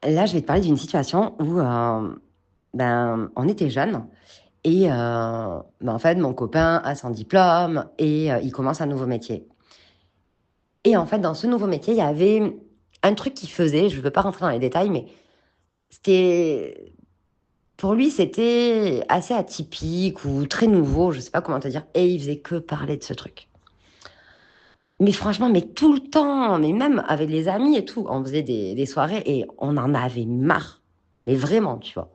Là, je vais te parler d'une situation où on était jeunes et en fait, mon copain a son diplôme et il commence un nouveau métier. Et en fait, dans ce nouveau métier, il y avait un truc qu'il faisait, je ne veux pas rentrer dans les détails, mais c'était, pour lui, c'était assez atypique ou très nouveau, je ne sais pas comment te dire, et il faisait que parler de ce truc. Mais franchement, mais tout le temps, mais même avec les amis et tout, on faisait des soirées et on en avait marre. Mais vraiment, tu vois.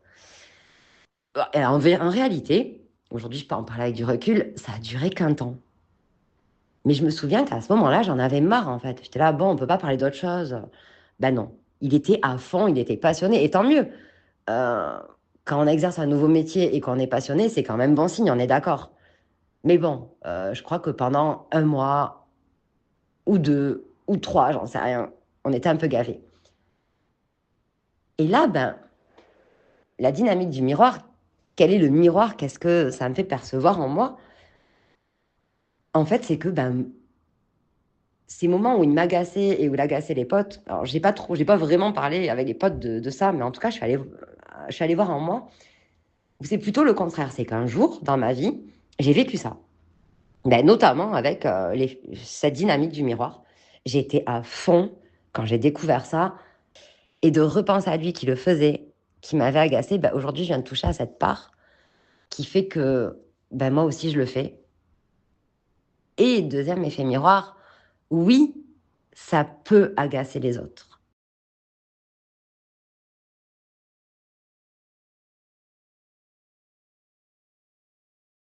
Et en réalité, aujourd'hui, je peux en parler avec du recul, ça a duré qu'un temps. Mais je me souviens qu'à ce moment-là, j'en avais marre, en fait. J'étais là, bon, on peut pas parler d'autre chose. Ben non. Il était à fond, il était passionné, et tant mieux. Euh, Quand on exerce un nouveau métier et qu'on est passionné, c'est quand même bon signe, on est d'accord. Mais bon, je crois que pendant un mois, ou deux, ou trois, j'en sais rien, on était un peu gavés. Et là, la dynamique du miroir, quel est le miroir? Qu'est-ce que ça me fait percevoir en moi? En fait, c'est que ces moments où il m'agaçait et où il agaçait les potes, alors j'ai pas vraiment parlé avec les potes de ça, mais en tout cas, je suis allée voir en moi. C'est plutôt le contraire. C'est qu'un jour, dans ma vie, j'ai vécu ça. Notamment avec cette dynamique du miroir. J'ai été à fond quand j'ai découvert ça et de repenser à lui qui le faisait, qui m'avait agacé. Aujourd'hui, je viens de toucher à cette part qui fait que moi aussi, je le fais. Et deuxième effet miroir, oui, ça peut agacer les autres.